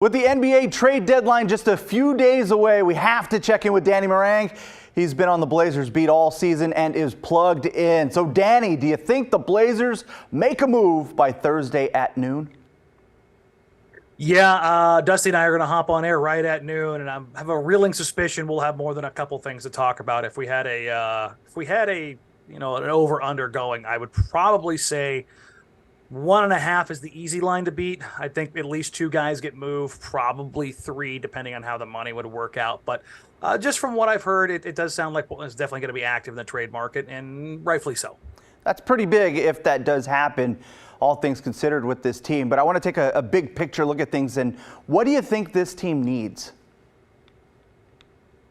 With the NBA trade deadline just a few days away, we have to check in with Danny Marang. He's been on the Blazers beat all season and is plugged in. So, Danny, do you think the Blazers make a move by Thursday at noon? Yeah, Dusty and I are going to hop on air right at noon, and I have a reeling suspicion we'll have more than a couple things to talk about. If we had an over under going, I would probably say 1.5 is the easy line to beat. I think at least two guys get moved, probably three, depending on how the money would work out. But just from what I've heard, it does sound like Portland's definitely going to be active in the trade market, and rightfully so. That's pretty big if that does happen, all things considered with this team. But I want to take a big picture look at things. And what do you think this team needs?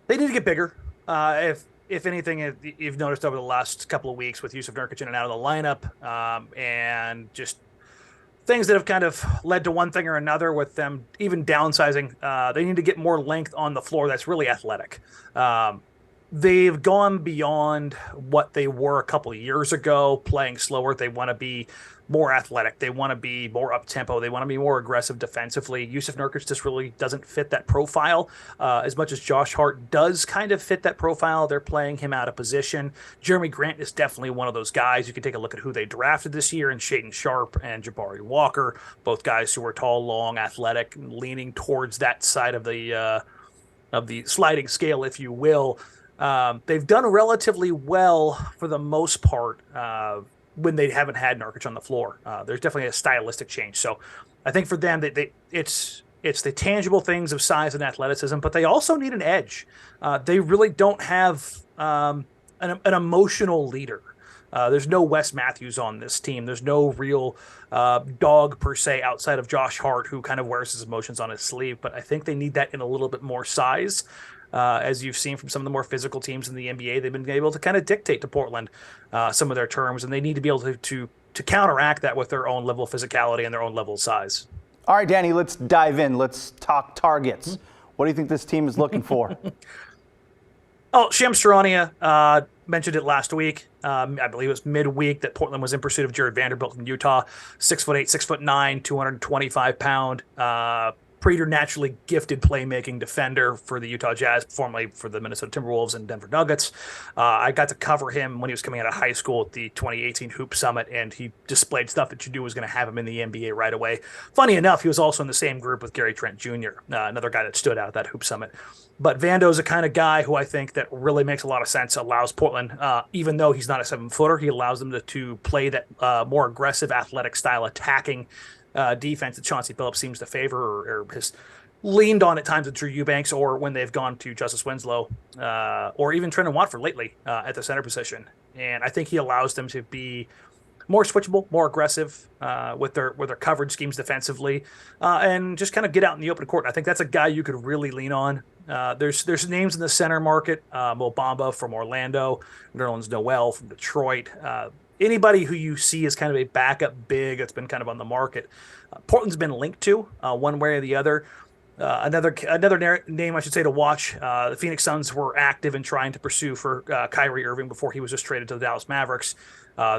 They need to get bigger. If anything, you've noticed over the last couple of weeks with Jusuf Nurkic in and out of the lineup, and just things that have kind of led to one thing or another with them even downsizing. They need to get more length on the floor that's really athletic. They've gone beyond what they were a couple of years ago, playing slower. They want to be more athletic. They want to be more up-tempo. They want to be more aggressive defensively. Jusuf Nurkic just really doesn't fit that profile. As much as Josh Hart does kind of fit that profile, they're playing him out of position. Jeremy Grant is definitely one of those guys. You can take a look at who they drafted this year, and Shaedon Sharpe and Jabari Walker, both guys who are tall, long, athletic, leaning towards that side of the sliding scale, if you will. They've done relatively well for the most part when they haven't had Nurkic on the floor. There's definitely a stylistic change. So I think for them, it's the tangible things of size and athleticism, but they also need an edge. They really don't have an emotional leader. There's no Wes Matthews on this team. There's no real dog per se outside of Josh Hart, who kind of wears his emotions on his sleeve. But I think they need that in a little bit more size. As you've seen from some of the more physical teams in the NBA, they've been able to kind of dictate to Portland some of their terms, and they need to be able to counteract that with their own level of physicality and their own level of size. All right, Danny, let's dive in. Let's talk targets. What do you think this team is looking for? Shams Charania mentioned it last week. I believe it was midweek that Portland was in pursuit of Jarred Vanderbilt from Utah. 6'8", 6'9", 225-pound. Naturally gifted playmaking defender for the Utah Jazz, formerly for the Minnesota Timberwolves and Denver Nuggets. I got to cover him when he was coming out of high school at the 2018 Hoop Summit, and he displayed stuff that you knew was going to have him in the NBA right away. Funny enough, he was also in the same group with Gary Trent Jr., another guy that stood out at that Hoop Summit. But Vando's a kind of guy who I think that really makes a lot of sense, allows Portland, even though he's not a 7-footer, he allows them to play that more aggressive, athletic style, attacking defense that Chauncey Billups seems to favor or has leaned on at times with Drew Eubanks, or when they've gone to Justice Winslow or even Trendon Watford lately at the center position. And I think he allows them to be more switchable, more aggressive with their coverage schemes defensively, and just kind of get out in the open court. I think that's a guy you could really lean on. There's names in the center market, Mo Bamba from Orlando, Nerlens Noel from Detroit. Anybody who you see as kind of a backup big that's been kind of on the market, Portland's been linked to one way or the other. Another name I should say to watch, the Phoenix Suns were active in trying to pursue for Kyrie Irving before he was just traded to the Dallas Mavericks.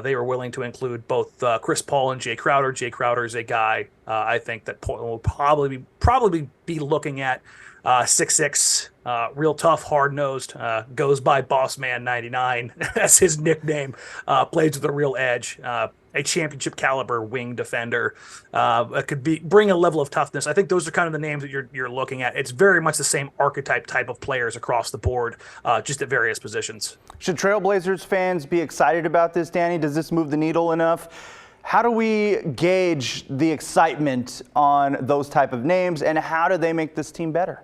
They were willing to include both Chris Paul and Jae Crowder. Jae Crowder is a guy I think that Portland will probably be looking at. 6'6", real tough, hard-nosed, goes by Bossman 99. That's his nickname. Plays with a real edge. A championship caliber wing defender. Could bring a level of toughness. I think those are kind of the names that you're looking at. It's very much the same archetype type of players across the board, just at various positions. Should Trailblazers fans be excited about this, Danny? Does this move the needle enough? How do we gauge the excitement on those type of names, and how do they make this team better?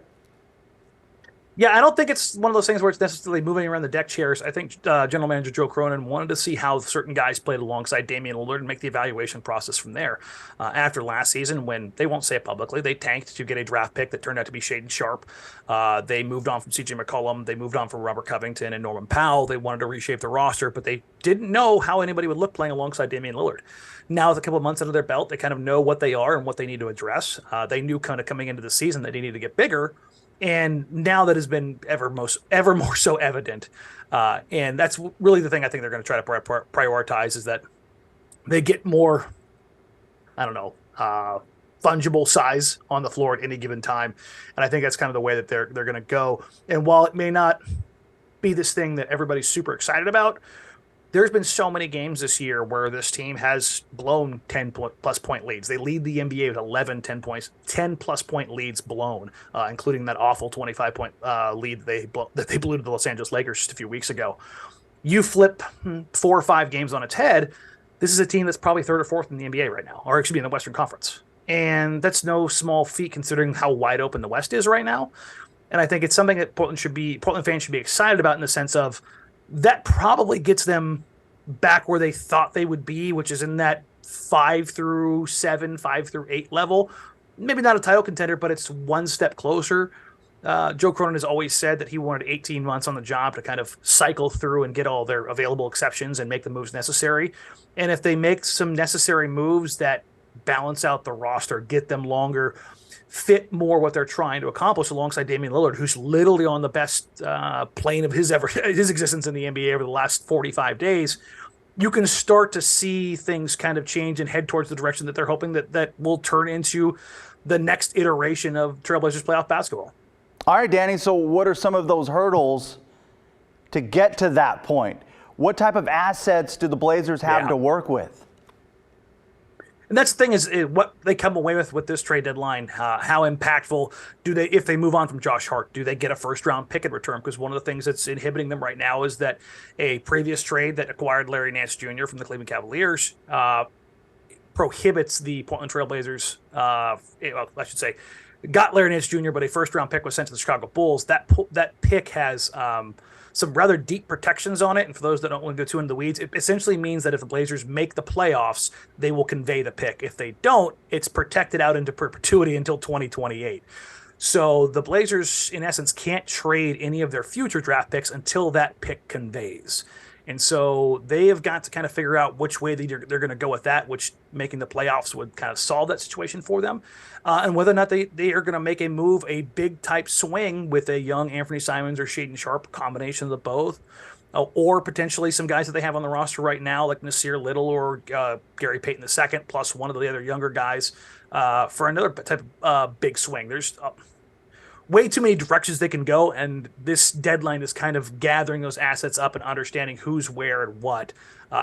Yeah, I don't think it's one of those things where it's necessarily moving around the deck chairs. I think General Manager Joe Cronin wanted to see how certain guys played alongside Damian Lillard and make the evaluation process from there. After last season, when they won't say it publicly, they tanked to get a draft pick that turned out to be Shaedon Sharpe. They moved on from C.J. McCollum. They moved on from Robert Covington and Norman Powell. They wanted to reshape the roster, but they didn't know how anybody would look playing alongside Damian Lillard. Now, with a couple of months under their belt, they kind of know what they are and what they need to address. They knew kind of coming into the season that they needed to get bigger. And now that has been ever more so evident. And that's really the thing I think they're going to try to prioritize, is that they get more, I don't know, fungible size on the floor at any given time. And I think that's kind of the way that they're going to go. And while it may not be this thing that everybody's super excited about, there's been so many games this year where this team has blown 10-plus point leads. They lead the NBA with 11 10-plus point leads blown, including that awful 25-point lead that they blew to the Los Angeles Lakers just a few weeks ago. You flip 4 or 5 games on its head, this is a team that's probably 3rd or 4th in the NBA right now, or it should be in the Western Conference. And that's no small feat considering how wide open the West is right now. And I think it's something that Portland fans should be excited about in the sense of that probably gets them back where they thought they would be, which is in that 5 through 7, 5 through 8 level. Maybe not a title contender, but it's one step closer. Joe Cronin has always said that he wanted 18 months on the job to kind of cycle through and get all their available exceptions and make the moves necessary. And if they make some necessary moves that balance out the roster, get them longer, fit more what they're trying to accomplish alongside Damian Lillard, who's literally on the best plane of his existence in the NBA over the last 45 days, you can start to see things kind of change and head towards the direction that they're hoping that will turn into the next iteration of Trailblazers playoff basketball. All right, Danny, so what are some of those hurdles to get to that point? What type of assets do the Blazers have to work with? And that's the thing is what they come away with this trade deadline. How impactful do they, if they move on from Josh Hart, do they get a first-round pick in return? Because one of the things that's inhibiting them right now is that a previous trade that acquired Larry Nance Jr. from the Cleveland Cavaliers prohibits the Portland Trailblazers, I should say, got Larry Nance Jr., but a first-round pick was sent to the Chicago Bulls. That pick has some rather deep protections on it, and for those that don't want to go too into the weeds, it essentially means that if the Blazers make the playoffs, they will convey the pick. If they don't, it's protected out into perpetuity until 2028. So the Blazers, in essence, can't trade any of their future draft picks until that pick conveys. And so they have got to kind of figure out which way they're going to go with that, which making the playoffs would kind of solve that situation for them. And whether or not they are going to make a move, a big type swing with a young Anthony Simons or Shaedon Sharpe, combination of the both, or potentially some guys that they have on the roster right now, like Nasir Little or Gary Payton II, plus one of the other younger guys for another type of big swing. There's way too many directions they can go, and this deadline is kind of gathering those assets up and understanding who's where and what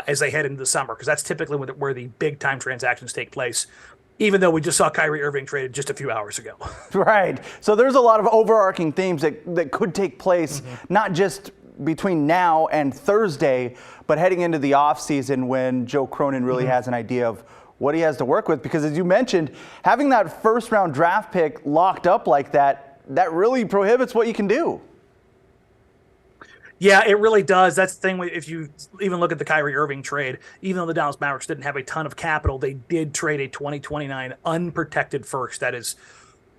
as they head into the summer, because that's typically where the big-time transactions take place, even though we just saw Kyrie Irving traded just a few hours ago. Right. So there's a lot of overarching themes that could take place, not just between now and Thursday, but heading into the offseason when Joe Cronin really has an idea of what he has to work with. Because as you mentioned, having that first-round draft pick locked up like that really prohibits what you can do. Yeah, it really does. That's the thing. If you even look at the Kyrie Irving trade, even though the Dallas Mavericks didn't have a ton of capital, they did trade a 2029 unprotected first. That is,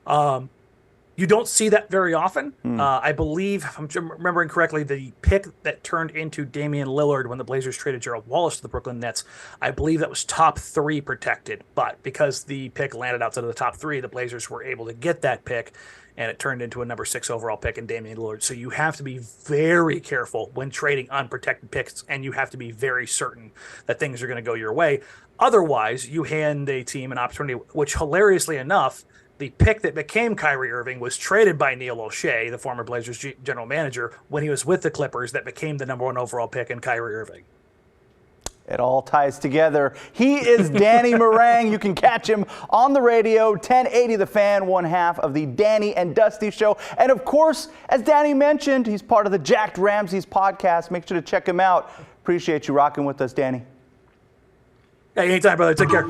you don't see that very often. I believe, if I'm remembering correctly, the pick that turned into Damian Lillard when the Blazers traded Gerald Wallace to the Brooklyn Nets, I believe that was top 3 protected. But because the pick landed outside of the top 3, the Blazers were able to get that pick, and it turned into a number 6 overall pick in Damian Lillard. So you have to be very careful when trading unprotected picks, and you have to be very certain that things are going to go your way. Otherwise, you hand a team an opportunity, which hilariously enough, the pick that became Kyrie Irving was traded by Neil O'Shea, the former Blazers general manager, when he was with the Clippers, that became the number 1 overall pick in Kyrie Irving. It all ties together. He is Danny Marang. You can catch him on the radio, 1080 The Fan, one half of the Danny and Dusty Show. And of course, as Danny mentioned, he's part of the Jacked Ramsays podcast. Make sure to check him out. Appreciate you rocking with us, Danny. Hey, anytime, brother. Take care.